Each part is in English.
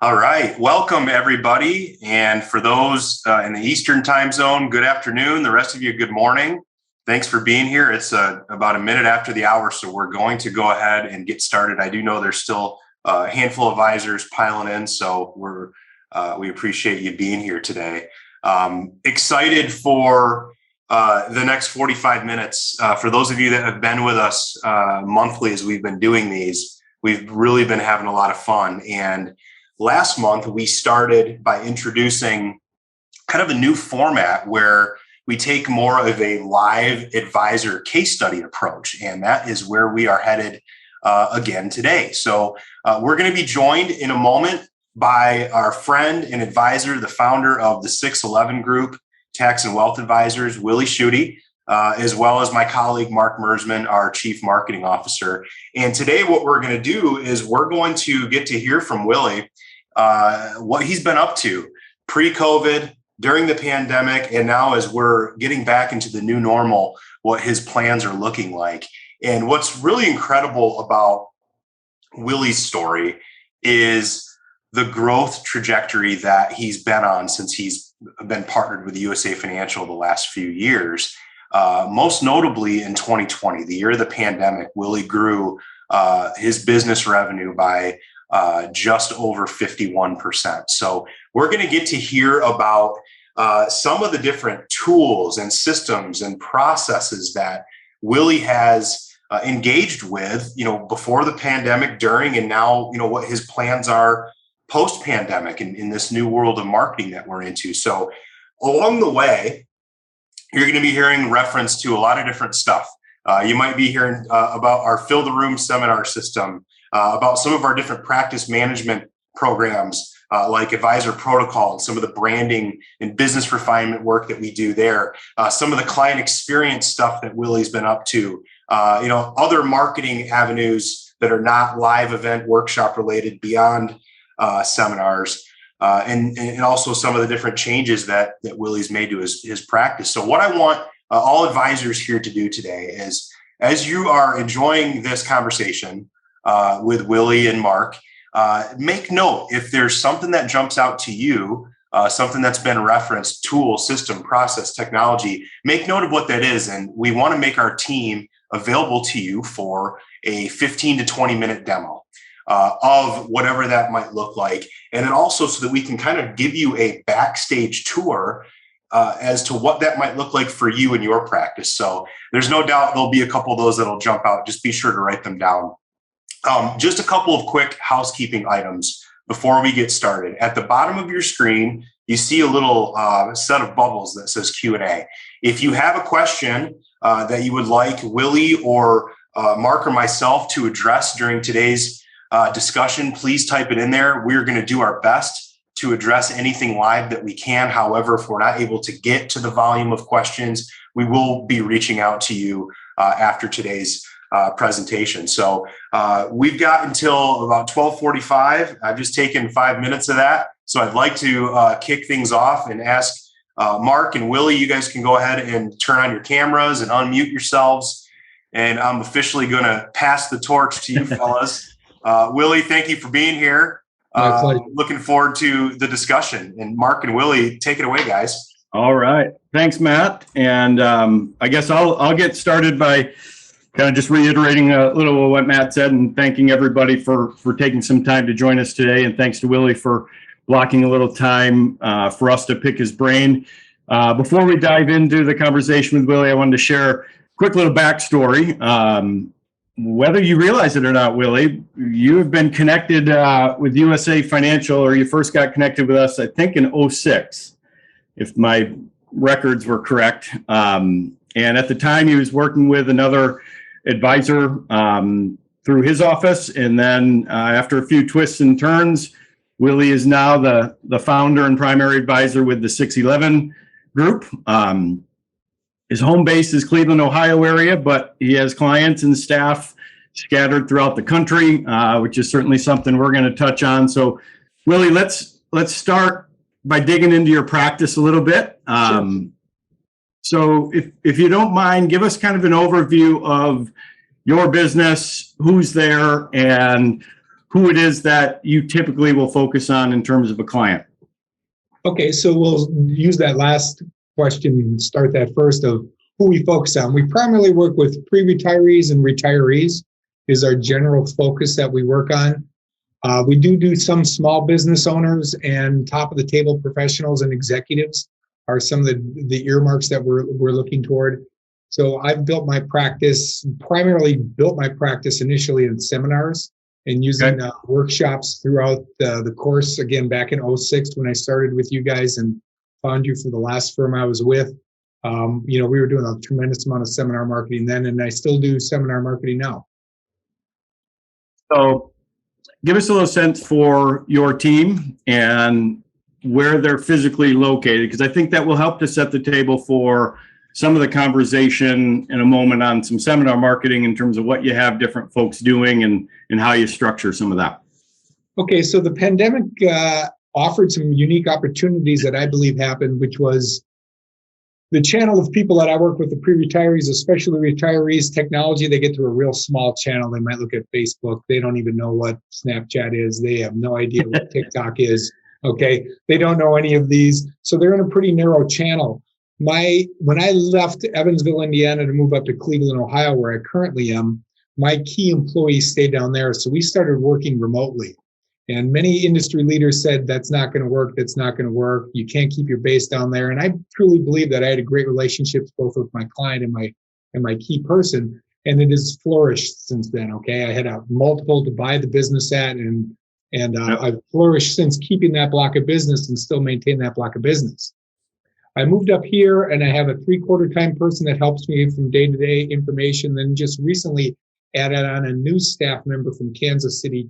All right. Welcome, everybody. And for those in the Eastern time zone, good afternoon. The rest of you, good morning. Thanks for being here. It's about a minute after the hour, so we're going to go ahead and get started. I do know there's still a handful of advisors piling in, so we appreciate you being here today. Excited for the next 45 minutes. For those of you that have been with us monthly as we've been doing these, we've really been having a lot of fun. And last month, we started by introducing kind of a new format where we take more of a live advisor case study approach. And that is where we are headed again today. So we're going to be joined in a moment by our friend and advisor, the founder of the 611 Group, Tax and Wealth Advisors, Willie Schutte, as well as my colleague, Mark Mersman, our Chief Marketing Officer. And today what we're going to do is we're going to get to hear from Willie what he's been up to pre-COVID, during the pandemic, and now as we're getting back into the new normal, what his plans are looking like. And what's really incredible about Willie's story is the growth trajectory that he's been on since he's been partnered with USA Financial the last few years. Most notably in 2020, the year of the pandemic, Willie grew his business revenue by just over 51%. So we're going to get to hear about some of the different tools and systems and processes that Willie has engaged with, before the pandemic, during, and now, what his plans are post-pandemic in this new world of marketing that we're into. So along the way, you're going to be hearing reference to a lot of different stuff. You might be hearing about our Fill the Room seminar system, about some of our different practice management programs, like Advisor Protocol and some of the branding and business refinement work that we do there, some of the client experience stuff that Willie's been up to, other marketing avenues that are not live event workshop related beyond seminars, and also some of the different changes that Willie's made to his practice. So what I want all advisors here to do today is, as you are enjoying this conversation with Willie and Mark, make note if there's something that jumps out to you, something that's been referenced, tool, system, process, technology, make note of what that is. And we want to make our team available to you for a 15 to 20 minute demo of whatever that might look like. And then also so that we can kind of give you a backstage tour as to what that might look like for you in your practice. So there's no doubt there'll be a couple of those that'll jump out. Just be sure to write them down. Just a couple of quick housekeeping items before we get started. At the bottom of your screen, you see a little set of bubbles that says Q&A. If you have a question that you would like Willie or Mark or myself to address during today's discussion, please type it in there. We're going to do our best to address anything live that we can. However, if we're not able to get to the volume of questions, we will be reaching out to you after today's presentation. So we've got until about 12:45. I've just taken 5 minutes of that. So I'd like to kick things off and ask Mark and Willie, you guys can go ahead and turn on your cameras and unmute yourselves. And I'm officially going to pass the torch to you fellas. Willie, thank you for being here. Looking forward to the discussion. And Mark and Willie, take it away, guys. All right. Thanks, Matt. And I guess I'll get started by kind of just reiterating a little of what Matt said and thanking everybody for taking some time to join us today. And thanks to Willie for blocking a little time for us to pick his brain. Before we dive into the conversation with Willie, I wanted to share a quick little backstory. Whether you realize it or not, Willie, you have been connected with USA Financial, or you first got connected with us, I think, in 2006, if my records were correct. And at the time, he was working with another advisor through his office. And then after a few twists and turns, Willie is now the founder and primary advisor with the 611 Group. His home base is Cleveland, Ohio area, but he has clients and staff scattered throughout the country, which is certainly something we're going to touch on. So, Willie, let's start by digging into your practice a little bit. So if you don't mind, give us kind of an overview of your business, who's there, and who it is that you typically will focus on in terms of a client. Okay, so we'll use that last question and start that first of who we focus on. We primarily work with pre-retirees and retirees is our general focus that we work on. We do some small business owners, and top of the table professionals and executives are some of the earmarks that we're looking toward. So I've primarily built my practice initially in seminars and using workshops throughout the course. Again, back in 2006 when I started with you guys and found you for the last firm I was with. We were doing a tremendous amount of seminar marketing then, and I still do seminar marketing now. So give us a little sense for your team and where they're physically located, because I think that will help to set the table for some of the conversation in a moment on some seminar marketing in terms of what you have different folks doing and how you structure some of that. Okay, so the pandemic offered some unique opportunities that I believe happened, which was the channel of people that I work with, the pre-retirees, especially retirees, technology, they get to a real small channel. They might look at Facebook. They don't even know what Snapchat is. They have no idea what TikTok is. Okay. They don't know any of these. So they're in a pretty narrow channel. When I left Evansville, Indiana to move up to Cleveland, Ohio, where I currently am, my key employees stayed down there. So we started working remotely. And many industry leaders said, that's not going to work. That's not going to work. You can't keep your base down there. And I truly believe that I had a great relationships both with my client and my key person. And it has flourished since then. Okay. I had a multiple to buy the business at, and I've flourished since keeping that block of business and still maintain that block of business. I moved up here and I have a 3/4 time person that helps me from day-to-day information. Then just recently added on a new staff member from Kansas City,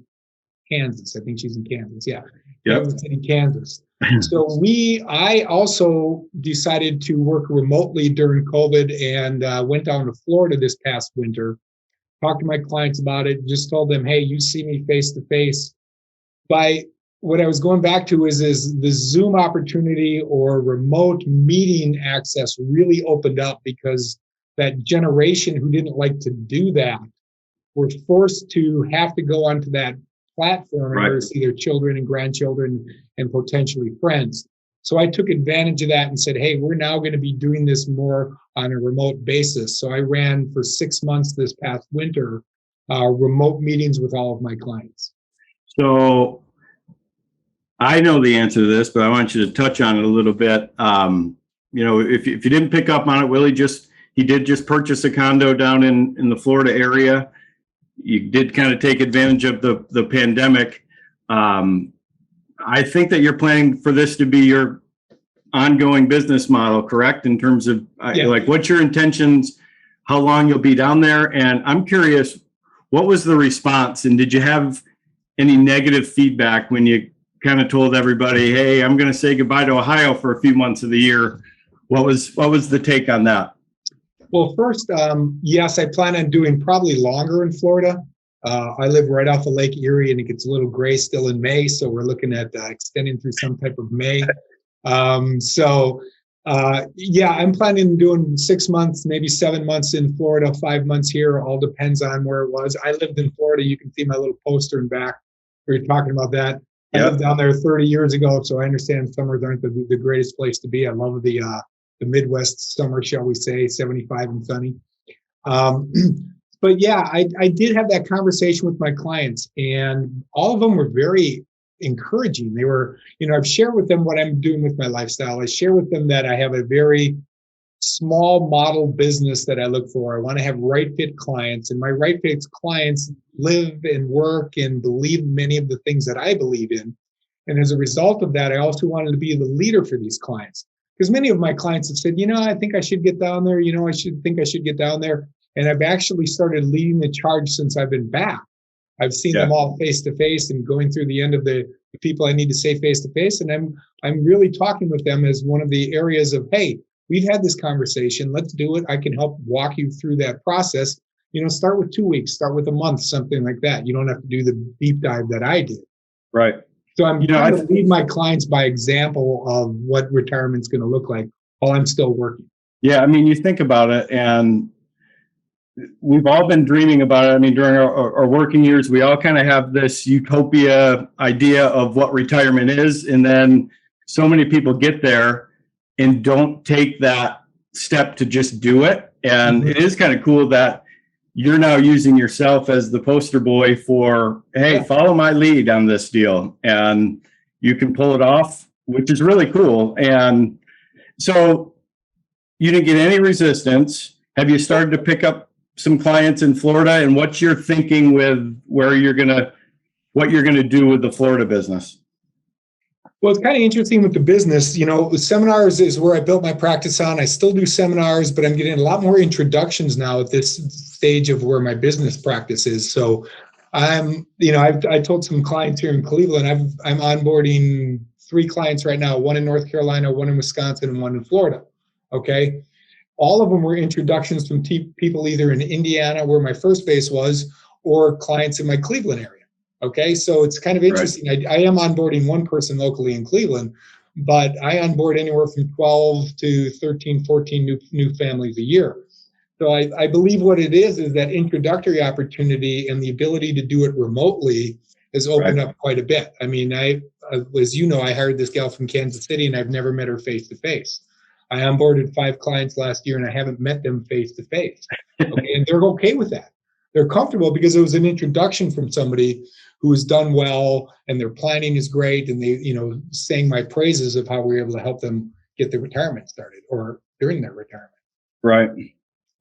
Kansas. I think she's in Kansas. Yeah. Yep. Kansas City, Kansas. So I also decided to work remotely during COVID and went down to Florida this past winter, talked to my clients about it, just told them, hey, you see me face to face. By what I was going back to is the Zoom opportunity or remote meeting access really opened up because that generation who didn't like to do that were forced to have to go onto that platform in order to see their children and grandchildren and potentially friends. So I took advantage of that and said, hey, we're now going to be doing this more on a remote basis. So I ran for 6 months this past winter, remote meetings with all of my clients. So I know the answer to this, but I want you to touch on it a little bit. If you didn't pick up on it, Willie he did just purchase a condo down in the Florida area. You did kind of take advantage of the pandemic. I think that you're planning for this to be your ongoing business model, correct? In terms of what's your intentions, how long you'll be down there? And I'm curious, what was the response? And did you have any negative feedback when you kind of told everybody, hey, I'm going to say goodbye to Ohio for a few months of the year? What was the take on that? Well, first, yes, I plan on doing probably longer in Florida. I live right off of Lake Erie, and it gets a little gray still in May, so we're looking at extending through some type of May. I'm planning on doing 6 months, maybe 7 months in Florida, 5 months here. All depends on where it was. I lived in Florida. You can see my little poster in back. We were talking about that. I lived down there 30 years ago, so I understand summers aren't the greatest place to be. I love the Midwest summer, shall we say, 75 and sunny. But yeah, I did have that conversation with my clients, and all of them were very encouraging. They were, I've shared with them what I'm doing with my lifestyle. I share with them that I have a very small model business that I look for. I want to have right fit clients, and my right fit clients live and work and believe many of the things that I believe in. And as a result of that, I also wanted to be the leader for these clients. Because many of my clients have said, I think I should get down there. I should get down there. And I've actually started leading the charge since I've been back. I've seen them all face to face and going through the end of the people I need to say face to face. And I'm really talking with them as one of the areas of, hey, we've had this conversation. Let's do it. I can help walk you through that process. Start with 2 weeks, start with a month, something like that. You don't have to do the deep dive that I did. Right. So I'm trying to lead my clients by example of what retirement's going to look like while I'm still working. Yeah, I mean, you think about it, and we've all been dreaming about it. I mean, during our working years, we all kind of have this utopia idea of what retirement is. And then so many people get there and don't take that step to just do it. And it is kind of cool that you're now using yourself as the poster boy for, hey, follow my lead on this deal. And you can pull it off, which is really cool. And so you didn't get any resistance. Have you started to pick up some clients in Florida, and what's your thinking with what you're gonna do with the Florida business? Well, it's kind of interesting with the business. You know, seminars is where I built my practice on. I still do seminars, but I'm getting a lot more introductions now at this stage of where my business practice is. So I told some clients here in Cleveland, I'm onboarding 3 clients right now, one in North Carolina, one in Wisconsin, and one in Florida. Okay. All of them were introductions from people either in Indiana, where my first base was, or clients in my Cleveland area. Okay, so it's kind of interesting. Right. I am onboarding one person locally in Cleveland, but I onboard anywhere from 12 to 13, 14 new families a year. So I believe what it is that introductory opportunity and the ability to do it remotely has opened up quite a bit. I mean, as you know, I hired this gal from Kansas City, and I've never met her face to face. I onboarded 5 clients last year, and I haven't met them face to face. Okay, and they're okay with that. They're comfortable because it was an introduction from somebody who has done well, and their planning is great, and they, sang my praises of how we were able to help them get their retirement started or during their retirement. Right.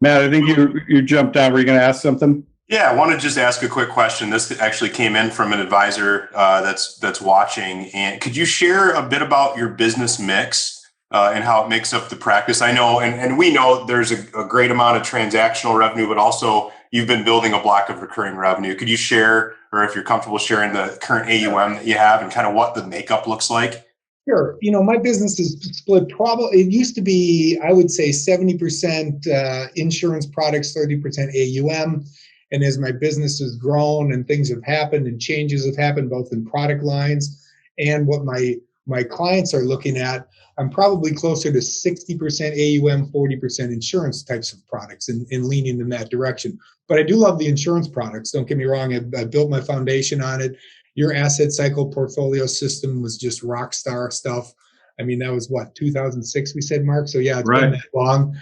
Matt, I think you jumped out. Were you going to ask something? Yeah, I want to just ask a quick question. This actually came in from an advisor that's watching. And could you share a bit about your business mix and how it makes up the practice? I know, and we know there's a great amount of transactional revenue, but also you've been building a block of recurring revenue. Could you share, or if you're comfortable sharing, the current AUM that you have and kind of what the makeup looks like? Sure. My business is split it used to be, I would say 70% insurance products, 30% AUM. And as my business has grown and things have happened and changes have happened both in product lines and what my clients are looking at, I'm probably closer to 60% AUM, 40% insurance types of products and leaning in that direction. But I do love the insurance products. Don't get me wrong. I built my foundation on it. Your asset cycle portfolio system was just rock star stuff. I mean, that was what, 2006 we said, Mark? So yeah, it's been that long,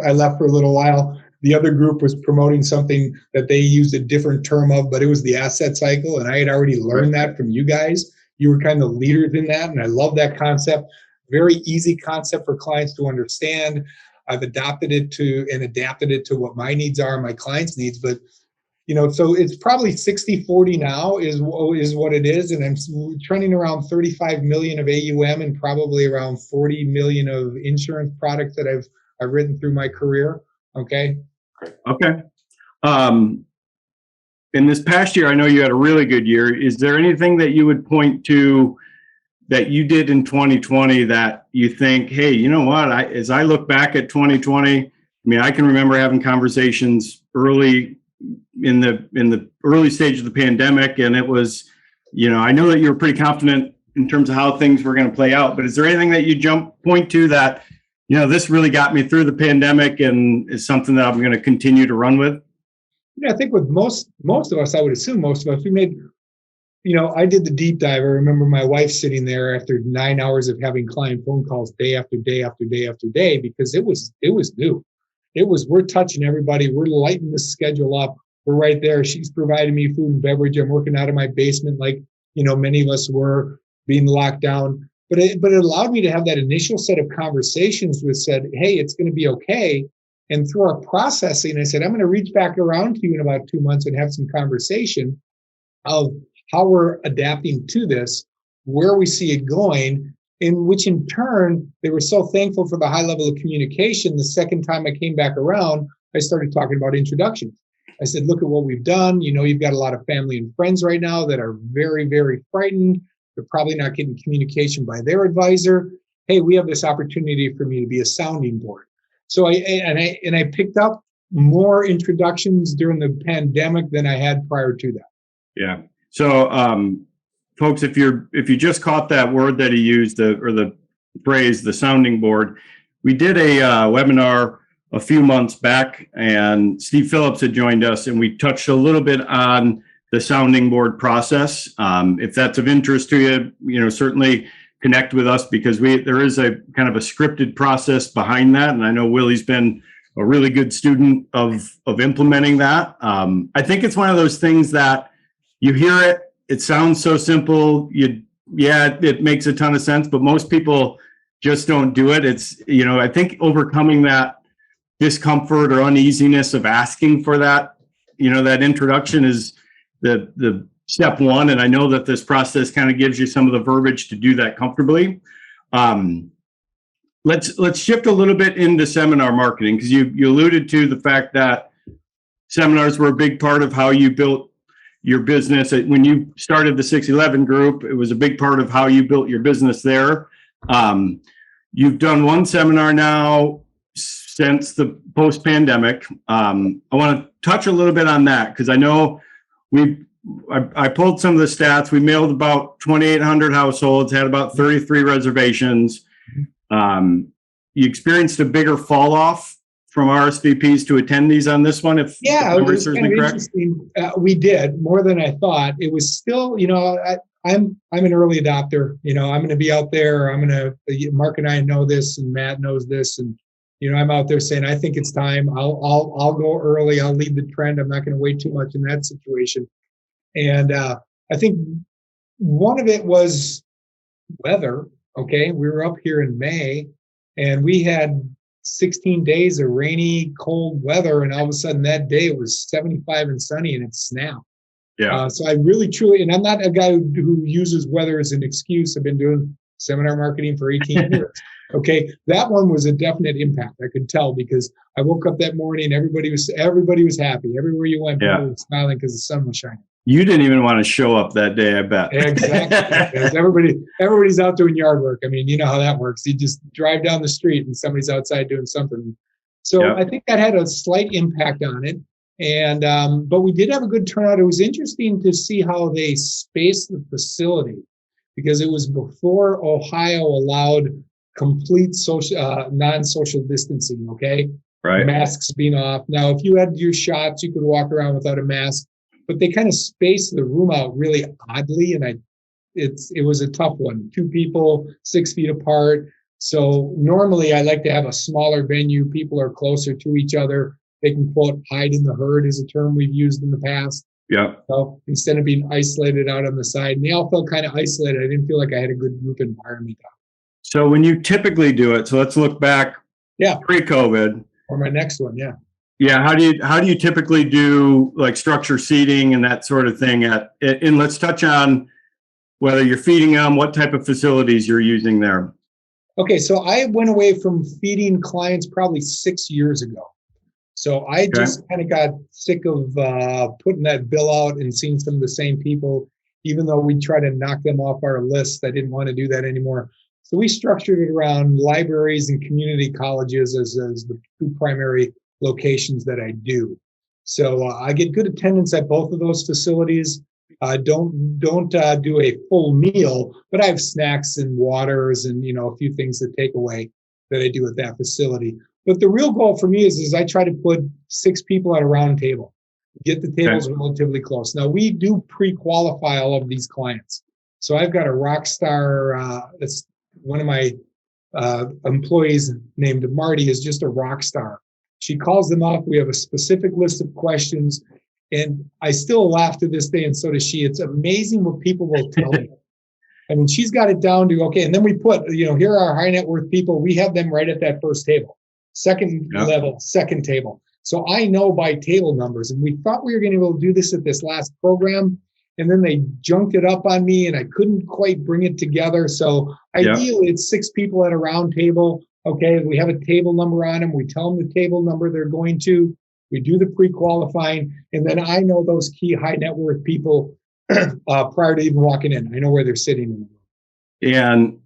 I left for a little while. The other group was promoting something that they used a different term of, but it was the asset cycle. And I had already learned that from you guys. You were kind of leaders in that. And I love that concept. Very easy concept for clients to understand. I've adapted it to what my needs are, my clients' needs. But, so it's probably 60-40 now is what it is. And I'm trending around 35 million of AUM and probably around 40 million of insurance products that I've written through my career. Okay. Okay. In this past year, I know you had a really good year. Is there anything that you would point to that you did in 2020 that you think, hey, you know what? As I look back at 2020, I mean, I can remember having conversations early in the early stage of the pandemic, and it was, I know that you were pretty confident in terms of how things were going to play out. But is there anything that you point to that, this really got me through the pandemic and is something that I'm going to continue to run with? Yeah, I think with most of us, I would assume most of us, we made, I did the deep dive. I remember my wife sitting there after 9 hours of having client phone calls day after day after day after day, because it was new. We're touching everybody. We're lighting the schedule up. We're right there. She's providing me food and beverage. I'm working out of my basement like, many of us were being locked down. But it allowed me to have that initial set of conversations that said, hey, it's going to be okay. And through our processing, I said, I'm going to reach back around to you in about 2 months and have some conversation of how we're adapting to this, where we see it going, in which in turn, they were so thankful for the high level of communication. The second time I came back around, I started talking about introductions. I said, look at what we've done. You've got a lot of family and friends right now that are very, very frightened. They're probably not getting communication by their advisor. Hey, we have this opportunity for me to be a sounding board. So I picked up more introductions during the pandemic than I had prior to that. Yeah. So, folks, if you just caught that word that he used, or the phrase, the sounding board, we did a webinar a few months back, and Steve Phillips had joined us, and we touched a little bit on the sounding board process. If that's of interest to you, certainly connect with us, because there is a kind of a scripted process behind that, and I know Willie's been a really good student of implementing that. I think it's one of those things that you hear it sounds so simple. It makes a ton of sense, but most people just don't do it. It's, I think overcoming that discomfort or uneasiness of asking for that, that introduction is the step one. And I know that this process kind of gives you some of the verbiage to do that comfortably. Let's shift a little bit into seminar marketing, because you alluded to the fact that seminars were a big part of how you built your business. When you started the 611 group, it was a big part of how you built your business there. You've done one seminar now since the post-pandemic. I want to touch a little bit on that, because I know I pulled some of the stats. We mailed about 2,800 households, had about 33 reservations. You experienced a bigger fall off from RSVPs to attendees on this one, if it was kind of interesting. We did more than I thought. It was still, I'm an early adopter. I'm going to be out there. Mark and I know this, and Matt knows this, and I'm out there saying I think it's time. I'll go early. I'll lead the trend. I'm not going to wait too much in that situation. And I think one of it was weather. Okay, we were up here in May, and we had 16 days of rainy, cold weather, and all of a sudden that day it was 75 and sunny, and it snapped. Yeah. So I really, truly, and I'm not a guy who uses weather as an excuse. I've been doing seminar marketing for 18 years. Okay, that one was a definite impact. I could tell, because I woke up that morning, everybody was happy. Everywhere you went, people were smiling because the sun was shining. You didn't even want to show up that day, I bet. Exactly. Everybody's out doing yard work. I mean, you know how that works. You just drive down the street and somebody's outside doing something. So I think that had a slight impact on it. And but we did have a good turnout. It was interesting to see how they spaced the facility, because it was before Ohio allowed complete non-social distancing. Okay, right. Masks being off. Now, if you had your shots, you could walk around without a mask. But they kind of spaced the room out really oddly, and it was a tough one. 2 people, 6 feet apart. So normally I like to have a smaller venue. People are closer to each other. They can, quote, hide in the herd, is a term we've used in the past. Yeah. So instead of being isolated out on the side, and they all felt kind of isolated. I didn't feel like I had a good group environment. So when you typically do it, so let's look back. Yeah. Pre-COVID. Or my next one. Yeah. Yeah, how do you typically do like structure seating and that sort of thing and let's touch on whether you're feeding them, what type of facilities you're using there. Okay, so I went away from feeding clients probably 6 years ago. So I just kind of got sick of putting that bill out and seeing some of the same people, even though we try to knock them off our list. I didn't want to do that anymore. So we structured it around libraries and community colleges as the 2 primary locations that I do. So I get good attendance at both of those facilities. Don't do a full meal, but I have snacks and waters and a few things to take away that I do at that facility. But the real goal for me is I try to put 6 people at a round table, get the tables relatively close. Now we do pre-qualify all of these clients. So I've got a rock star. That's one of my employees named Marty is just a rock star. She calls them up. We have a specific list of questions, and I still laugh to this day, and so does she. It's amazing what people will tell me. I mean, she's got it down to, okay, and then we put, here are our high net worth people. We have them right at that first table, second level, second table. So I know by table numbers, and we thought we were going to be able to do this at this last program, and then they junked it up on me, and I couldn't quite bring it together. So ideally, it's 6 people at a round table. Okay, we have a table number on them. We tell them the table number they're going to. We do the pre-qualifying, and then I know those key high net worth people prior to even walking in. I know where they're sitting in the room. And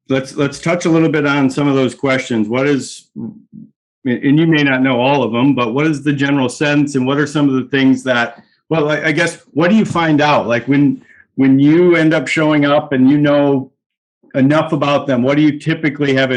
let's touch a little bit on some of those questions. What is, and you may not know all of them, but what is the general sense, and what are some of the things that, well, I guess, what do you find out? Like when you end up showing up and enough about them, what do you typically have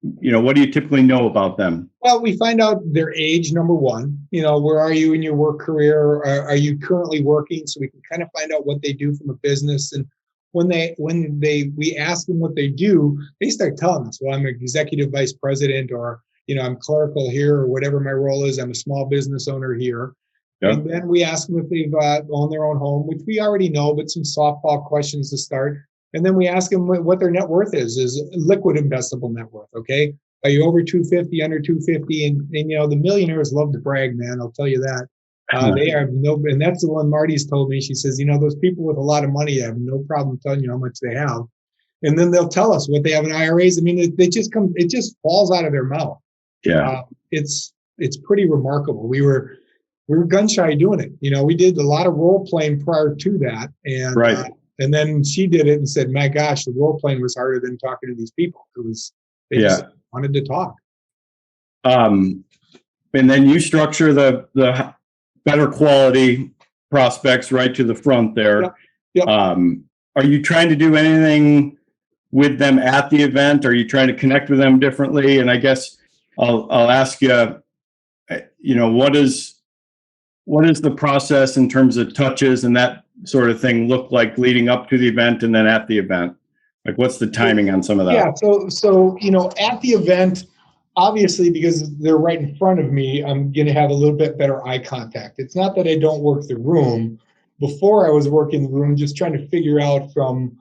what do you typically know about them? Well, we find out their age, number one. Where are you in your work career? Are you currently working? So we can kind of find out what they do from a business. And when we ask them what they do, they start telling us, well, I'm an executive vice president, or I'm clerical here, or whatever my role is. I'm a small business owner here. Yep. And then we ask them if they've owned their own home, which we already know, but some softball questions to start. And then we ask them what their net worth is liquid investable net worth. Okay. Are you over 250, under 250? And the millionaires love to brag, man. I'll tell you that. They are and that's the one Marty's told me. She says, those people with a lot of money have no problem telling you how much they have. And then they'll tell us what they have in IRAs. I mean, it just falls out of their mouth. Yeah. It's pretty remarkable. We were gun shy doing it. We did a lot of role playing prior to that. And, right. And then she did it and said, my gosh, the role playing was harder than talking to these people. They just wanted to talk. And then you structure the better quality prospects right to the front there. Yep. Yep. Are you trying to do anything with them at the event? Are you trying to connect with them differently? And I guess I'll ask you, what is the process in terms of touches and that sort of thing look like leading up to the event and then at the event? Like, what's the timing on some of that? Yeah. So at the event, obviously, because they're right in front of me, I'm going to have a little bit better eye contact. It's not that I don't work the room. Before I was working the room, just trying to figure out from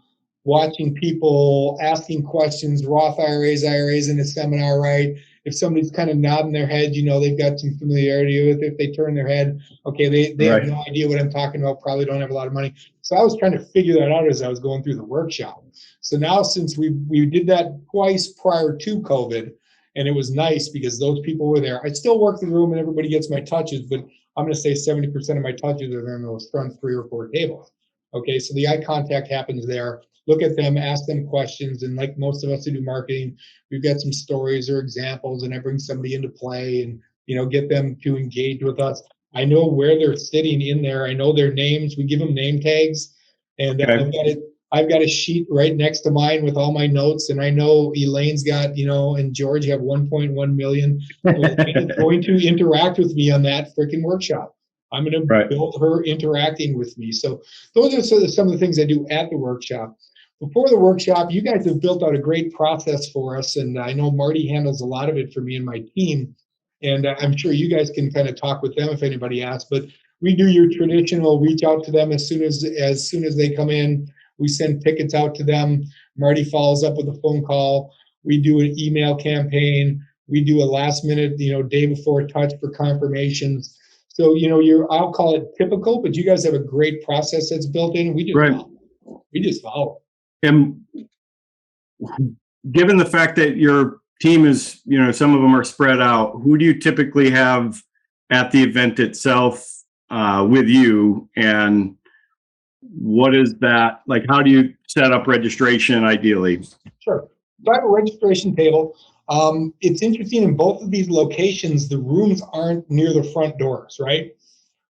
watching people, asking questions, Roth IRAs in a seminar, right? If somebody's kind of nodding their head, they've got some familiarity with it. If they turn their head, okay, they right. have no idea what I'm talking about, probably don't have a lot of money. So I was trying to figure that out as I was going through the workshop. So now, since we did that twice prior to COVID, and it was nice because those people were there. I still work the room and everybody gets my touches, but I'm going to say 70% of my touches are in those front 3 or 4 tables. Okay, so the eye contact happens there. Look at them, ask them questions, and like most of us who do marketing, we've got some stories or examples, and I bring somebody into play and get them to engage with us. I know where they're sitting in there. I know their names. We give them name tags, and okay. I've got a sheet right next to mine with all my notes, and I know Elaine's got, and George have 1.1 million. Elaine's going to interact with me on that freaking workshop. I'm going to build her interacting with me. So those are some of the things I do at the workshop. Before the workshop, you guys have built out a great process for us, and I know Marty handles a lot of it for me and my team. And I'm sure you guys can kind of talk with them if anybody asks. But we do your traditional reach out to them as soon as they come in. We send tickets out to them. Marty follows up with a phone call. We do an email campaign. We do a last minute, day before touch for confirmations. So, I'll call it typical, but you guys have a great process that's built in. We just follow. And given the fact that your team is, some of them are spread out, who do you typically have at the event itself with you? And what is that like? How do you set up registration ideally? Sure. So I have a registration table. It's interesting, in both of these locations, the rooms aren't near the front doors, right?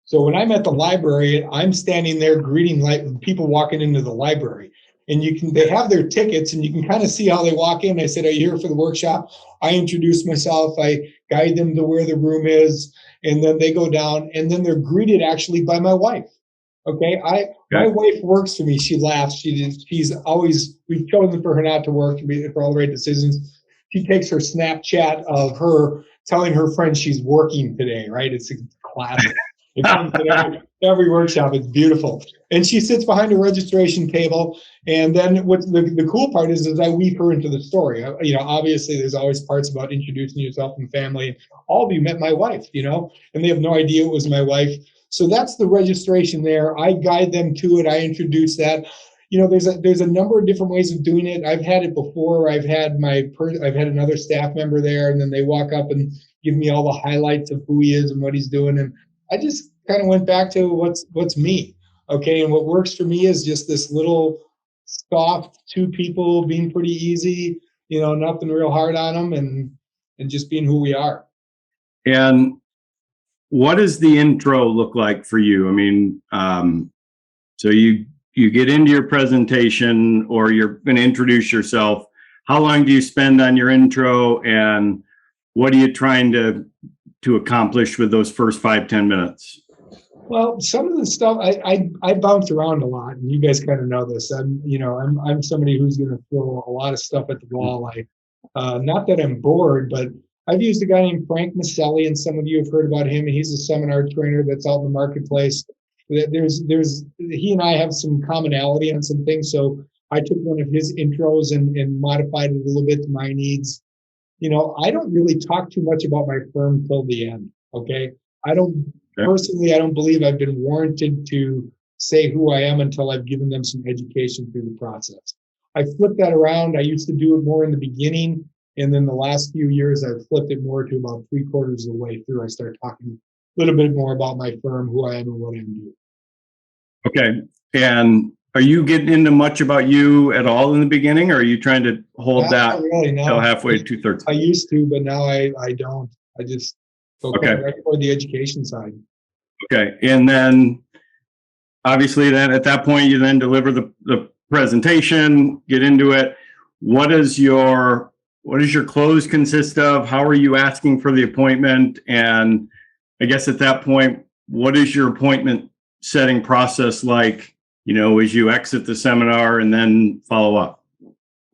So when I'm at the library, I'm standing there greeting people walking into the library. And they have their tickets, and you can kind of see how they walk in. I said, are you here for the workshop? I introduce myself. I guide them to where the room is, and then they go down, and then they're greeted actually by my wife. Okay, my wife works for me. She laughs. She's always, we've chosen for her not to work for all the right decisions. She takes her Snapchat of her telling her friends she's working today, right? It's a classic. It comes in every workshop. It's beautiful. And she sits behind a registration table. And then what's the cool part is I weave her into the story. Obviously there's always parts about introducing yourself and family. All of you met my wife, and they have no idea it was my wife. So that's the registration there. I guide them to it. I introduce that. There's a number of different ways of doing it. I've had it before. I've had another staff member there, and then they walk up and give me all the highlights of who he is and what he's doing. And I just kind of went back to what's me. Okay. And what works for me is just this little soft 2 people being pretty easy, nothing real hard on them, and just being who we are. And what does the intro look like for you? I mean, so you get into your presentation, or you're going to introduce yourself. how long do you spend on your intro, and what are you trying to accomplish with those first 5-10 minutes? Well, some of the stuff I bounce around a lot, and you guys kind of know this. I'm somebody who's going to throw a lot of stuff at the wall. Like, not that I'm bored, but I've used a guy named Frank Maselli, and some of you have heard about him. And he's a seminar trainer that's out in the marketplace. He and I have some commonality on some things. So I took one of his intros and modified it a little bit to my needs. I don't really talk too much about my firm till the end. Okay. Personally, I don't believe I've been warranted to say who I am until I've given them some education through the process. I flipped that around. I used to do it more in the beginning. And then the last few years, I've flipped it more to about 3/4 of the way through. I start talking a little bit more about my firm, who I am, and what I'm doing. Okay. And are you getting into much about you at all in the beginning, or are you trying to hold that really, no. till halfway, 2/3? I used to, but now I don't. I just go right for the education side. Okay. And then obviously then at that point, you then deliver the presentation, get into it. What does your close consist of? How are you asking for the appointment? And I guess at that point, what is your appointment setting process like, as you exit the seminar and then follow up?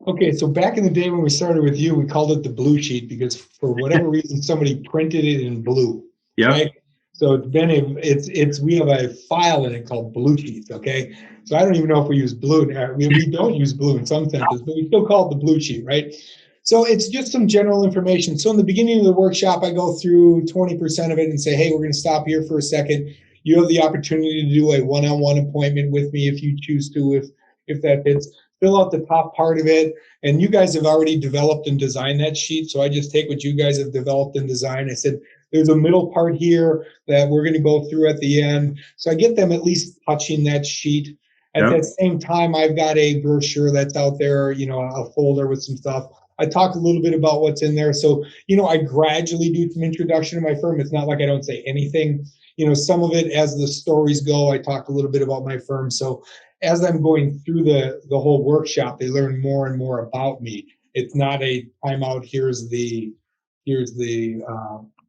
Okay, so back in the day when we started with you, we called it the blue sheet because for whatever reason, somebody printed it in blue. Yeah. Right? So we have a file in it called blue sheets. Okay. So I don't even know if we use blue now. We don't use blue in some senses, but we still call it the blue sheet, right? So it's just some general information. So in the beginning of the workshop, I go through 20% of it and say, hey, we're going to stop here for a second. You have the opportunity to do a one-on-one appointment with me if you choose to, if that fits. Fill out the top part of it. And you guys have already developed and designed that sheet. So I just take what you guys have developed and designed. I said, there's a middle part here that we're going to go through at the end. So I get them at least touching that sheet. At that same time, I've got a brochure that's out there, a folder with some stuff. I talk a little bit about what's in there. So, I gradually do some introduction to my firm. It's not like I don't say anything. Some of it as the stories go, I talk a little bit about my firm. So as I'm going through the whole workshop, they learn more and more about me. It's not a timeout. Here's the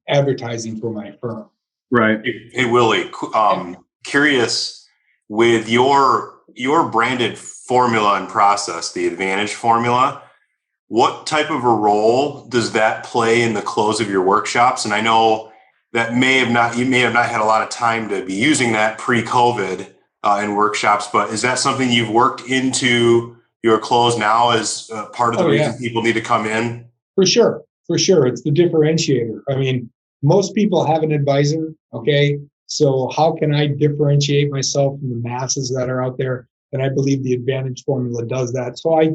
advertising for my firm. Right. Hey Willie, curious with your branded formula and process, the Advantage formula. What type of a role does that play in the close of your workshops? And I know that you may have not had a lot of time to be using that pre-COVID in workshops, but is that something you've worked into your close now as part of the reason people need to come in? For sure. It's the differentiator. I mean, most people have an advisor. Okay. So how can I differentiate myself from the masses that are out there? And I believe the Advantage formula does that. So I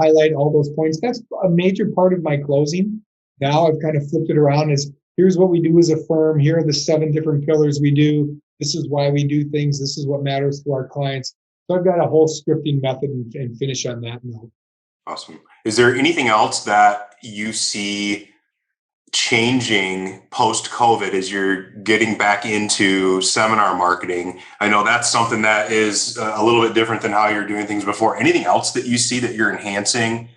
highlight all those points. That's a major part of my closing. Now I've kind of flipped it around as here's what we do as a firm. Here are the 7 different pillars we do. This is why we do things. This is what matters to our clients. So I've got a whole scripting method and finish on that note. Awesome. Is there anything else that you see changing post-COVID as you're getting back into seminar marketing? I know that's something that is a little bit different than how you're doing things before. Anything else that you see that you're enhancing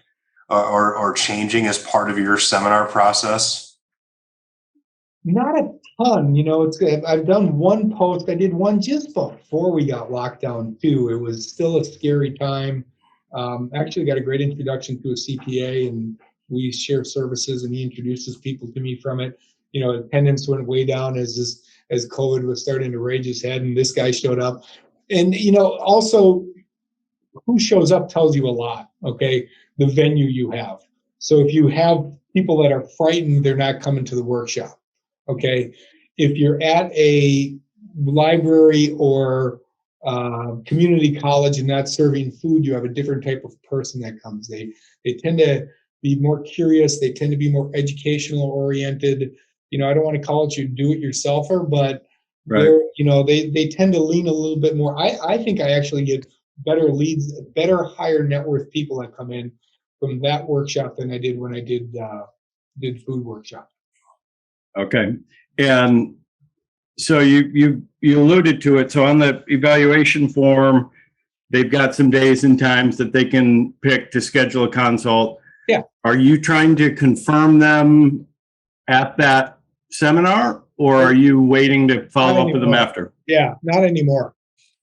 or changing as part of your seminar process? Not a ton. I've done one post. I did one just before we got locked down too. It was still a scary time. Actually got a great introduction to a CPA, and we share services, and he introduces people to me from it. Attendance went way down as COVID was starting to rage its head, and this guy showed up. And, also who shows up tells you a lot, okay? The venue you have. So if you have people that are frightened, they're not coming to the workshop, okay? If you're at a library or community college and not serving food, you have a different type of person that comes. They tend to be more curious. They tend to be more educational oriented. I don't want to call it your do-it-yourselfer, but they tend to lean a little bit more. I think I actually get better leads, better higher net worth people that come in from that workshop than I did when I did food workshop. Okay. And so you alluded to it. So on the evaluation form, they've got some days and times that they can pick to schedule a consult. Yeah. Are you trying to confirm them at that seminar, or are you waiting to follow up with them after? Yeah, not anymore.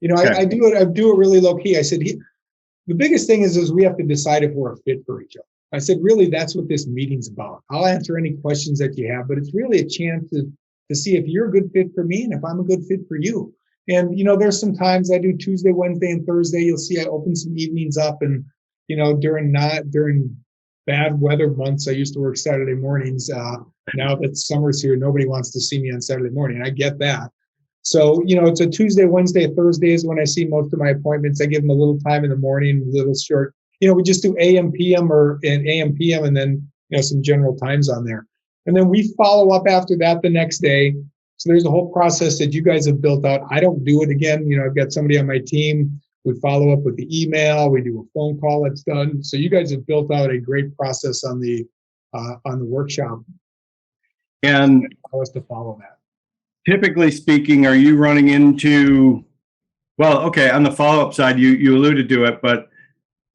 You know, Okay. I do it really low key. I said, the biggest thing is we have to decide if we're a fit for each other. I said, really, that's what this meeting's about. I'll answer any questions that you have, but it's really a chance to see if you're a good fit for me and if I'm a good fit for you. And, you know, there's some times I do Tuesday, Wednesday, and Thursday. You'll see I open some evenings up, and, you know, during bad weather months, I used to work Saturday mornings. Now that summer's here, nobody wants to see me on Saturday morning. I get that. So, you know, it's a Tuesday, Wednesday, Thursday is when I see most of my appointments. I give them a little time in the morning, a little short. You know, we just do AM, PM, and then, you know, some general times on there. And then we follow up after that the next day. So there's a whole process that you guys have built out. I don't do it again. You know, I've got somebody on my team. We follow up with the email. We do a phone call that's done. So you guys have built out a great process on the workshop. And allow us to follow that. typically speaking, are you running into, well, okay, on the follow-up side, you alluded to it, but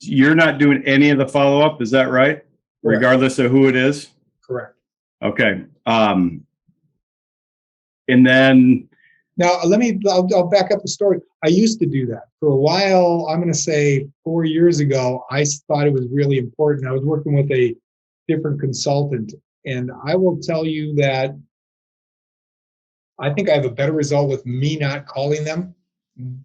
you're not doing any of the follow-up, is that right? Correct. Regardless of who it is? Correct. Okay. And then now I'll back up the story. I used to do that for a while. I'm going to say 4 years ago, I thought it was really important. I was working with a different consultant, and I will tell you that I think I have a better result with me not calling them,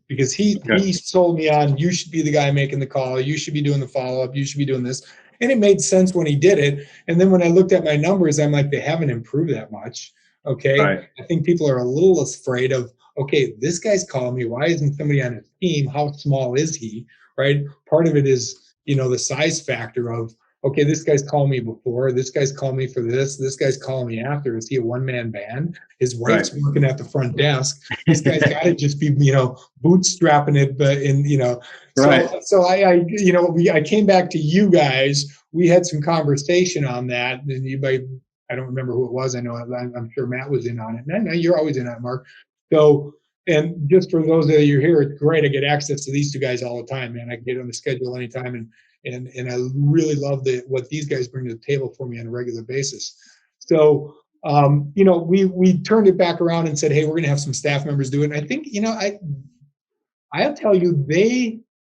because he sold me on, you should be the guy making the call, you should be doing the follow-up, you should be doing this. And it made sense when he did it. And then when I looked at my numbers, I'm like, they haven't improved that much. Okay. Right. I think people are a little afraid of, okay, this guy's calling me. Why isn't somebody on his team? How small is he? Right. Part of it is, you know, the size factor of, okay, this guy's called me before. This guy's called me for this. This guy's calling me after. Is he a one-man band? His wife's working at the front desk. This guy's got to just be, you know, bootstrapping it, but you know. So I came back to you guys. We had some conversation on that. And I don't remember who it was. I know I'm sure Matt was in on it. No, you're always in on it, Mark. So, and just for those of you here, it's great. I get access to these two guys all the time, man. I can get on the schedule anytime, and I really love what these guys bring to the table for me on a regular basis. So, you know, we turned it back around and said, hey, we're going to have some staff members do it. And I think, you know, I'll tell you,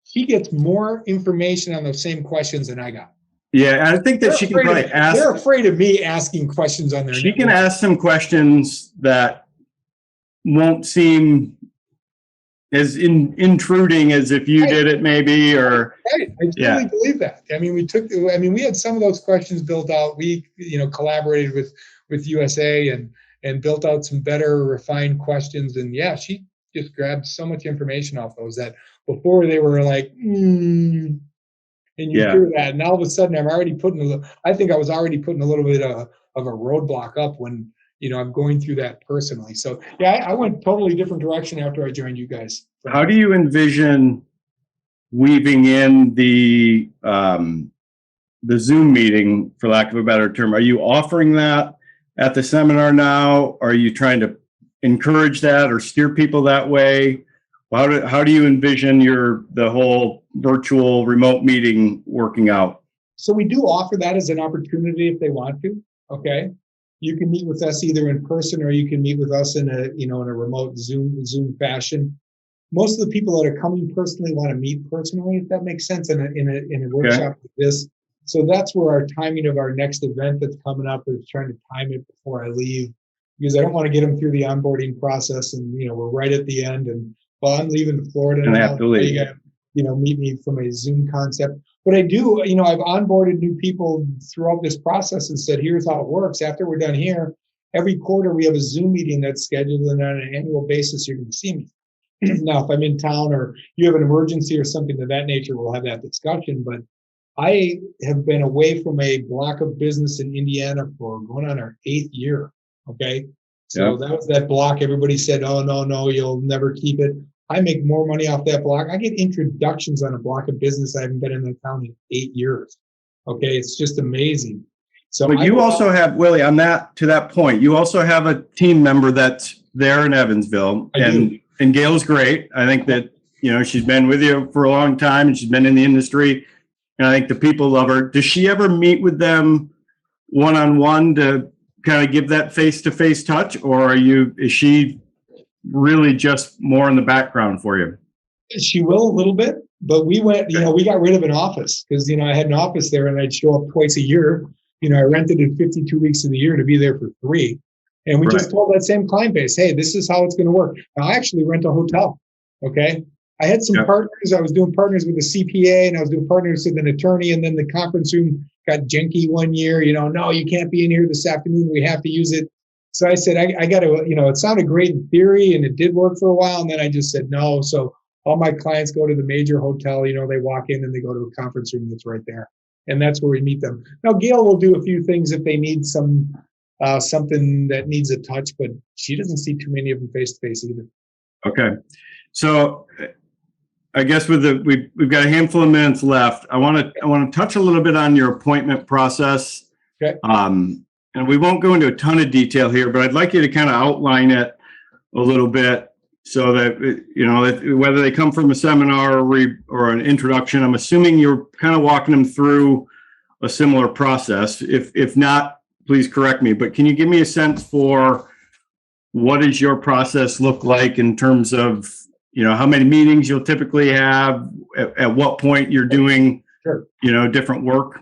she gets more information on those same questions than I got. Yeah, I think that she can probably ask. They're afraid of me asking questions on their. She can ask some questions that won't seem as intruding as if you did it, maybe, or. Right, I truly believe that. I mean, we had some of those questions built out. We, you know, collaborated with USA and built out some better refined questions. And yeah, she just grabbed so much information off those that before they were like, and you hear that, and all of a sudden I was already putting a little bit of a roadblock up when, you know, I'm going through that personally. So yeah, I went totally different direction after I joined you guys. How do you envision weaving in the Zoom meeting, for lack of a better term? Are you offering that at the seminar now? Are you trying to encourage that or steer people that way? How do you envision the whole virtual remote meeting working out? So we do offer that as an opportunity if they want to. Okay, you can meet with us either in person or you can meet with us in a remote Zoom fashion. Most of the people that are coming personally want to meet personally, if that makes sense, in a workshop like this. So that's where our timing of our next event that's coming up is trying to time it before I leave, because I don't want to get them through the onboarding process and, you know, we're right at the end and, well, I'm leaving to Florida and I have to leave. You got to, you know, meet me from a Zoom concept. But I do, you know, I've onboarded new people throughout this process and said, here's how it works. After we're done here, every quarter we have a Zoom meeting that's scheduled, and on an annual basis, you're going to see me. Now, if I'm in town or you have an emergency or something of that nature, we'll have that discussion. But I have been away from a block of business in Indiana for going on our 8th year. Okay. So that was that block. Everybody said, oh, no, you'll never keep it. I make more money off that block. I get introductions on a block of business. I haven't been in the town in 8 years. Okay. It's just amazing. So, but you also have, Willie, to that point, you also have a team member that's there in Evansville, and Gail's great. I think that, you know, she's been with you for a long time and she's been in the industry. and I think the people love her. Does she ever meet with them one-on-one to kind of give that face-to-face touch, or is she really just more in the background for you? She will a little bit, but we went, we got rid of an office because, I had an office there and I'd show up twice a year. I rented it 52 weeks of the year to be there for 3. And we just told that same client base, hey, this is how it's going to work. Now, I actually rent a hotel. Okay. I had some partners. I was doing partners with a CPA and I was doing partners with an attorney. And then the conference room got janky one year. No, you can't be in here this afternoon. We have to use it. So I said, I got to, it sounded great in theory and it did work for a while. And then I just said no. So all my clients go to the major hotel. They walk in and they go to a conference room that's right there. And that's where we meet them. Now, Gail will do a few things if they need something that needs a touch, but she doesn't see too many of them face to face either. Okay. So I guess we've got a handful of minutes left. I want to touch a little bit on your appointment process. Okay. And we won't go into a ton of detail here, but I'd like you to kind of outline it a little bit so that, whether they come from a seminar or an introduction, I'm assuming you're kind of walking them through a similar process. If not, please correct me, but can you give me a sense for what does your process look like in terms of, how many meetings you'll typically have, at what point you're doing, different work?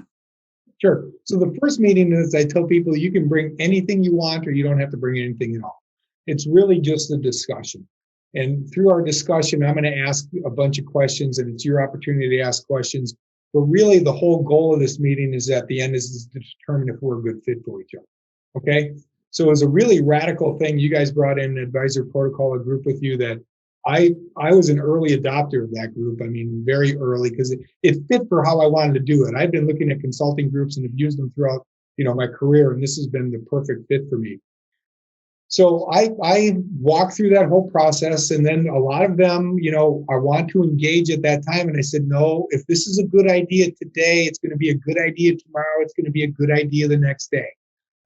Sure. So the first meeting is I tell people you can bring anything you want or you don't have to bring anything at all. It's really just a discussion. And through our discussion, I'm going to ask a bunch of questions and it's your opportunity to ask questions. But really the whole goal of this meeting is at the end is to determine if we're a good fit for each other. Okay. So it was a really radical thing. You guys brought in an advisor protocol, a group with you that I was an early adopter of that group. I mean, very early because it fit for how I wanted to do it. I've been looking at consulting groups and have used them throughout, my career. And this has been the perfect fit for me. So I walked through that whole process and then a lot of them, I want to engage at that time. And I said, no, if this is a good idea today, it's going to be a good idea tomorrow. It's going to be a good idea the next day.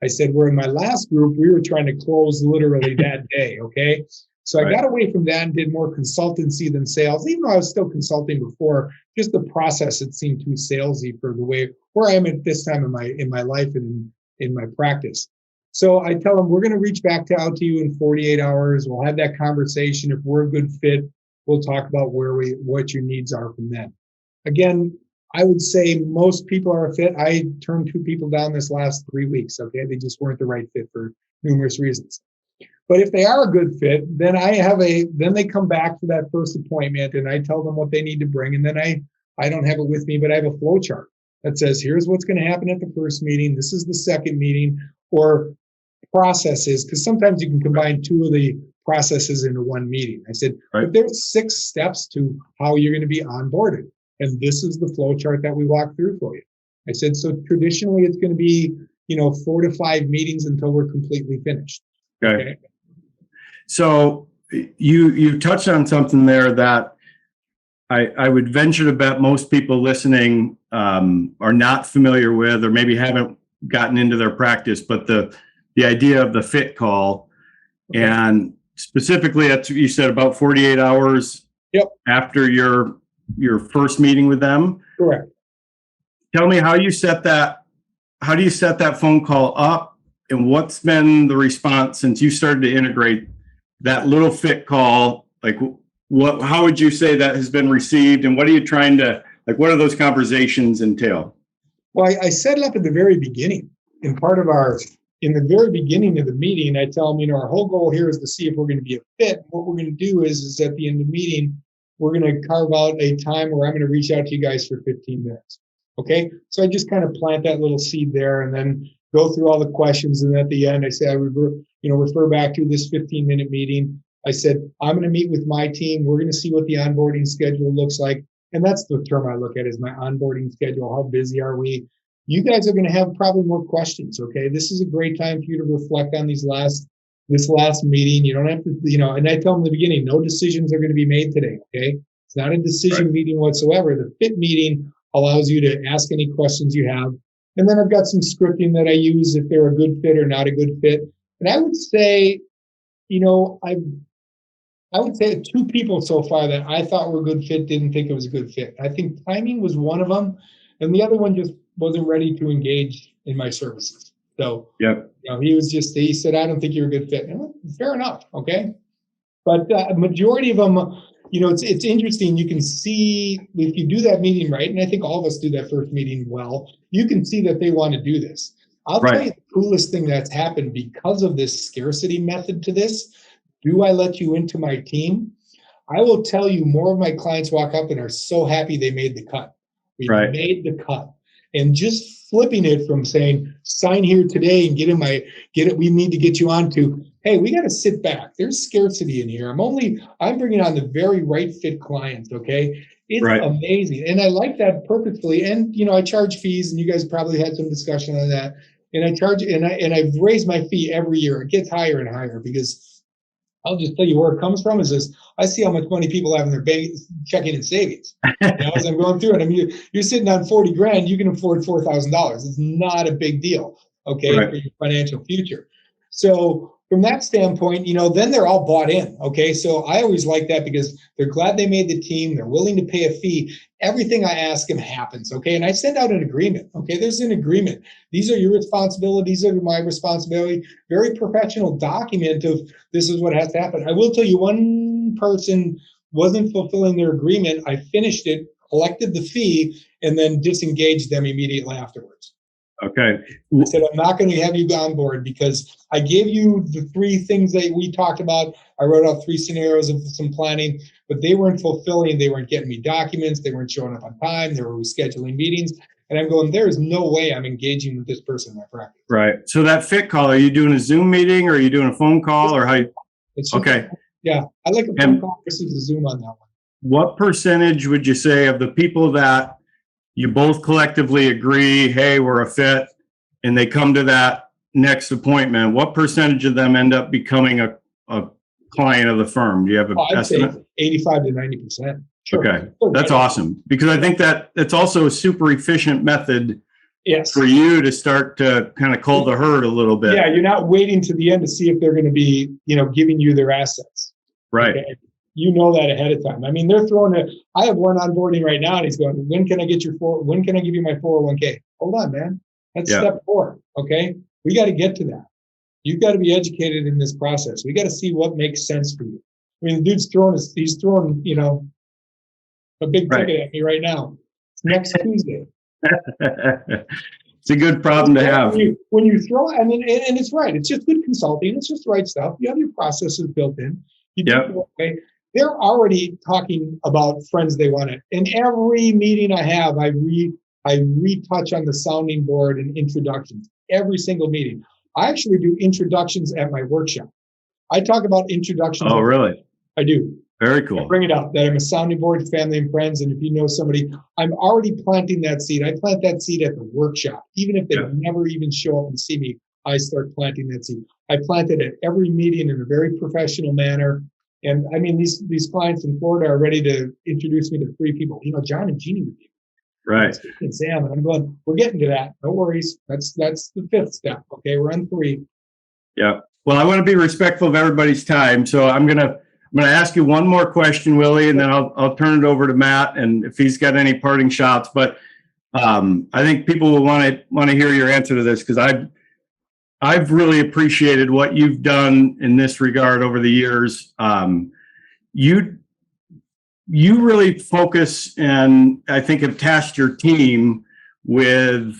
I said, where in my last group, we were trying to close literally that day. Okay. So I got away from that and did more consultancy than sales, even though I was still consulting before, just the process, it seemed too salesy for the way where I am at this time in my life and in my practice. So I tell them, we're going to reach back out to you in 48 hours. We'll have that conversation. If we're a good fit, we'll talk about what your needs are from then. Again, I would say most people are a fit. I turned 2 people down this last 3 weeks. Okay. They just weren't the right fit for numerous reasons. But if they are a good fit, then then they come back for that first appointment and I tell them what they need to bring. And then I don't have it with me, but I have a flow chart that says, here's what's going to happen at the first meeting. This is the second meeting, or processes, because sometimes you can combine 2 of the processes into one meeting. I said, but there's 6 steps to how you're going to be onboarded. And this is the flow chart that we walk through for you. I said, so traditionally it's going to be, 4 to 5 meetings until we're completely finished. Okay. So you touched on something there that I would venture to bet most people listening are not familiar with, or maybe haven't gotten into their practice, but the idea of the fit call. Okay. And specifically, that's what you said, about 48 hours after your first meeting with them. Correct. Tell me how you set that. How do you set that phone call up, and what's been the response since you started to integrate that little fit call? Like, how would you say that has been received, and what are you trying to, what do those conversations entail? Well, I set it up at the very beginning. In the very beginning of the meeting, I tell them, our whole goal here is to see if we're going to be a fit. What we're going to do is at the end of the meeting, we're going to carve out a time where I'm going to reach out to you guys for 15 minutes. Okay. So I just kind of plant that little seed there and then go through all the questions. And at the end, I say, I refer back to this 15-minute meeting. I said, I'm going to meet with my team. We're going to see what the onboarding schedule looks like. And that's the term I look at, is my onboarding schedule. How busy are we? You guys are going to have probably more questions. Okay. This is a great time for you to reflect on this last meeting. You don't have to, and I tell them in the beginning, no decisions are going to be made today. Okay. It's not a decision meeting whatsoever. The fit meeting allows you to ask any questions you have. And then I've got some scripting that I use if they're a good fit or not a good fit. And I would say, I would say 2 people so far that I thought were a good fit didn't think it was a good fit. I think timing was one of them. and the other one just wasn't ready to engage in my services. So, Yep. He said, I don't think you're a good fit. Fair enough. Okay. But a majority of them, it's interesting. You can see if you do that meeting right, and I think all of us do that first meeting well, you can see that they want to do this. I'll tell you the coolest thing that's happened because of this scarcity method to this. Do I let you into my team? I will tell you, more of my clients walk up and are so happy they made the cut. We made the cut. And just flipping it from saying, sign here today and get it, we need to get you on to, hey, we got to sit back. There's scarcity in here. I'm bringing on the very right fit clients. Okay. It's amazing. And I like that purposefully. And, I charge fees, and you guys probably had some discussion on that. And I charge, and I've raised my fee every year. It gets higher and higher because I'll just tell you where it comes from is this. I see how much money people have in their bank, checking and savings. As I'm going through it, you're sitting on 40 grand, you can afford $4,000. It's not a big deal, okay, for your financial future. So from that standpoint, then they're all bought in, okay? So I always like that because they're glad they made the team. They're willing to pay a fee. Everything I ask them happens, okay? And I send out an agreement, okay? There's an agreement. These are your responsibilities. These are my responsibility. Very professional document of this is what has to happen. I will tell you, one person wasn't fulfilling their agreement. I finished it, collected the fee, and then disengaged them immediately afterwards. Okay. I said, I'm not going to have you on board because I gave you the 3 things that we talked about. I wrote out 3 scenarios of some planning, but they weren't fulfilling. They weren't getting me documents. They weren't showing up on time. They were rescheduling meetings. And I'm going, there is no way I'm engaging with this person in my practice. Right. So that fit call, are you doing a Zoom meeting or are you doing a phone call or how? Okay. Yeah. I like a phone call versus a Zoom on that one. What percentage would you say of the people that you both collectively agree, hey, we're a fit, and they come to that next appointment, what percentage of them end up becoming a client of the firm? Do you have an estimate? I'd say 85 to 90%. Sure. Okay, that's awesome. Because I think that it's also a super efficient method for you to start to kind of cull the herd a little bit. Yeah, you're not waiting to the end to see if they're going to be, giving you their assets. Right. Okay? You know that ahead of time. I mean, they're I have one onboarding right now and he's going, when can I give you my 401k? Hold on, man. That's step 4. Okay. We got to get to that. You've got to be educated in this process. We got to see what makes sense for you. I mean, the dude's throwing, a big ticket at me right now. It's next Tuesday. It's a good problem to have. When you throw, and it's right. It's just good consulting. It's just the right stuff. You have your processes built in. You do it the right way. They're already talking about friends they want it. In every meeting I have, I retouch on the sounding board and introductions. Every single meeting. I actually do introductions at my workshop. I talk about introductions. Oh, really? I do. Very cool. I bring it up that I'm a sounding board, family and friends. And if you know somebody, I'm already planting that seed. I plant that seed at the workshop. Even if they never even show up and see me, I start planting that seed. I plant it at every meeting in a very professional manner. And I mean, these clients in Florida are ready to introduce me to 3 people. John and Jeannie with you. Right. And Sam, and I'm going, we're getting to that. No worries. That's the 5th step. Okay, we're on 3. Yeah. Well, I want to be respectful of everybody's time, so I'm gonna ask you one more question, Willie, and then I'll turn it over to Matt, and if he's got any parting shots. But I think people will want to hear your answer to this because I've really appreciated what you've done in this regard over the years. You really focus and I think have tasked your team with,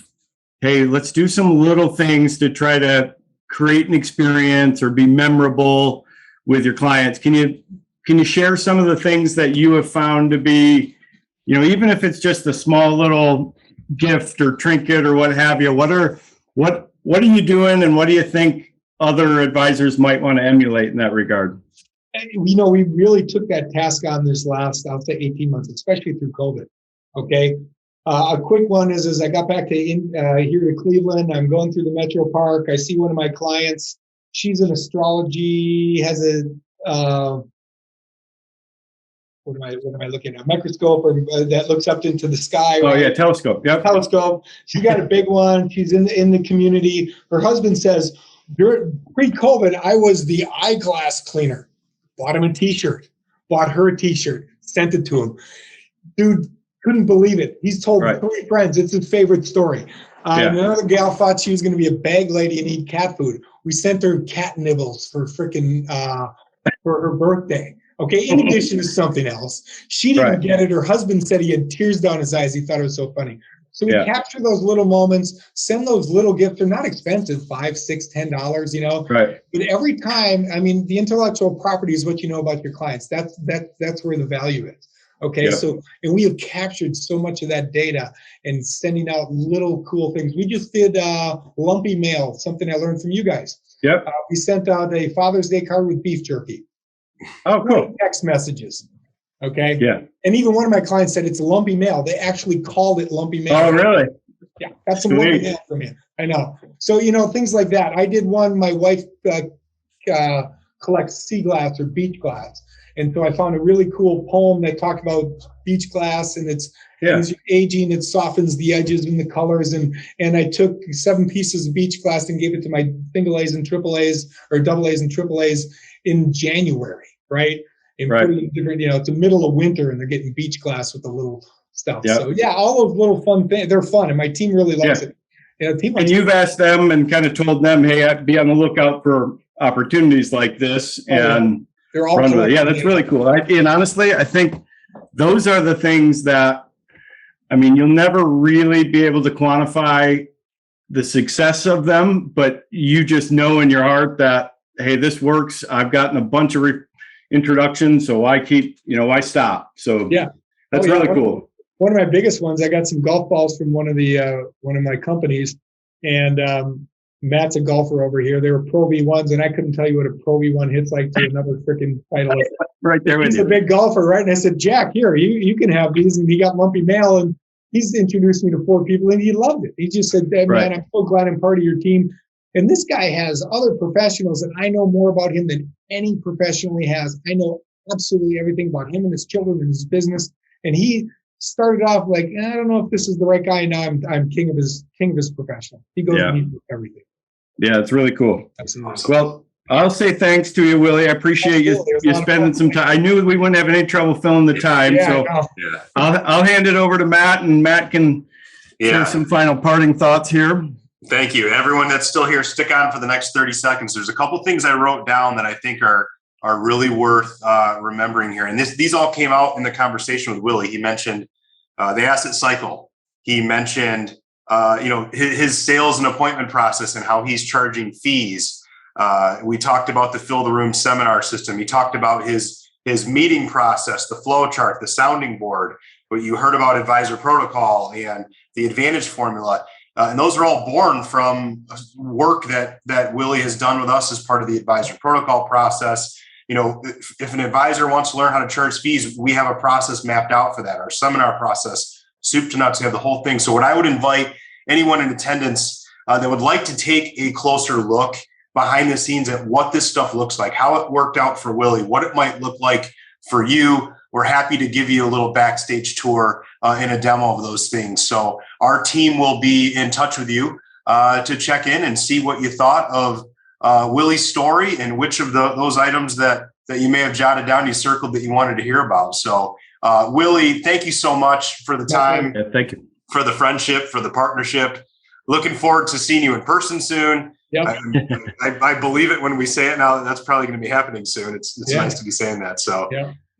hey, let's do some little things to try to create an experience or be memorable with your clients. Can you share some of the things that you have found to be, even if it's just a small little gift or trinket or what have you, what are you doing and what do you think other advisors might want to emulate in that regard? We really took that task on this last, I'll say 18 months, especially through COVID. Okay. A quick one is I got back to here to Cleveland. I'm going through the Metro Park. I see one of my clients. She's in astrology, has a, what am I looking at? A microscope that looks up into the sky. Oh, yeah, telescope. Yep. Telescope. She got a big one. She's in the community. Her husband says, pre-COVID, I was the eyeglass cleaner. Bought him a t-shirt. Bought her a t-shirt. Sent it to him. Dude, Couldn't believe it. He's told Right. 3 friends. It's his favorite story. Yeah. And another gal thought she was going to be a bag lady and eat cat food. We sent her cat nibbles for freaking for her birthday. Okay, in addition to something else, she didn't Right. get it. Her husband said he had tears down his eyes. He thought it was so funny. So we Yeah. capture those little moments, send those little gifts. They're not expensive, $5, $6, $10, you know. Right. But every time, I mean, the intellectual property is what you know about your clients. That's where the value is. Okay, Yep. so, and we have captured so much of that data and sending out little cool things. We just did lumpy mail, something I learned from you guys. Yep. We sent out a Father's Day card with beef jerky. Oh, cool. Text messages. Okay. Yeah. And even one of my clients said it's lumpy mail. They actually called it lumpy mail. Oh, really? Yeah, that's some lumpy mail from you. I know. So, you know, things like that. I did one. My wife collects sea glass or beach glass. And so I found a really cool poem that talked about beach glass, and it's as you're aging, it softens the edges and the colors. And I took 7 pieces of beach glass and gave it to my single A's and triple A's, or double A's and triple A's in January, right? And put it in different, you know, it's the middle of winter and they're getting beach glass with the little stuff. Yep. So yeah, all those little fun things, they're fun, and my team really likes it. You know, and you've asked them and kind of told them, hey, be on the lookout for opportunities like this. And they're all run with it. Yeah, that's really cool. And honestly, I think those are the things that, I mean, you'll never really be able to quantify the success of them, but you just know in your heart that, hey, this works. I've gotten a bunch of introductions, so I keep, you know, I stop. So yeah, that's really cool. One of my biggest ones, I got some golf balls from one of my companies, and Matt's a golfer over here. They were Pro V1s, and I couldn't tell you what a Pro V1 hits like to another freaking titleist. Right there with He's you. a big golfer, right? And I said, Jack, here, you can have these. And he got lumpy mail, and he's introduced me to 4 people, and he loved it. He just said, hey, man, I'm so glad I'm part of your team. And this guy has other professionals, and I know more about him than any professional he has. I know absolutely everything about him and his children and his business. And he started off like, I don't know if this is the right guy. Now I'm king of his professional. He goes and meets with everything. Yeah, it's really cool. Absolutely. Well, I'll say thanks to you, Willie. I appreciate you spending some time. I knew we wouldn't have any trouble filling the time, so I'll hand it over to Matt, and Matt can share some final parting thoughts here. Thank you. Everyone that's still here, stick on for the next 30 seconds. There's a couple things I wrote down that I think are really worth remembering here. And these all came out in the conversation with Willie. He mentioned the asset cycle. He mentioned his sales and appointment process and how he's charging fees. We talked about the Fill the Room seminar system. He talked about his meeting process, the flow chart, the sounding board. What you heard about advisor protocol and the advantage formula. And those are all born from work that Willie has done with us as part of the advisor protocol process. You know, if an advisor wants to learn how to charge fees, we have a process mapped out for that. Our seminar process, soup to nuts, we have the whole thing. So what I would invite anyone in attendance that would like to take a closer look behind the scenes at what this stuff looks like, how it worked out for Willie, what it might look like for you. We're happy to give you a little backstage tour and a demo of those things. So our team will be in touch with you to check in and see what you thought of Willie's story and which of those items that you may have jotted down, you circled that you wanted to hear about. So Willie, thank you so much for the time. Yeah, thank you. For the friendship, for the partnership. Looking forward to seeing you in person soon. Yep. I believe it when we say it now. That's probably going to be happening soon. It's nice to be saying that. So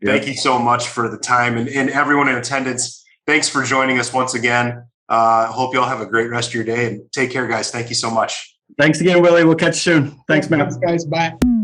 thank you so much for the time and everyone in attendance. Thanks for joining us once again. Hope you all have a great rest of your day, and take care, guys. Thank you so much. Thanks again, Willie. We'll catch you soon. Thanks, Matt. Thanks, guys. Bye.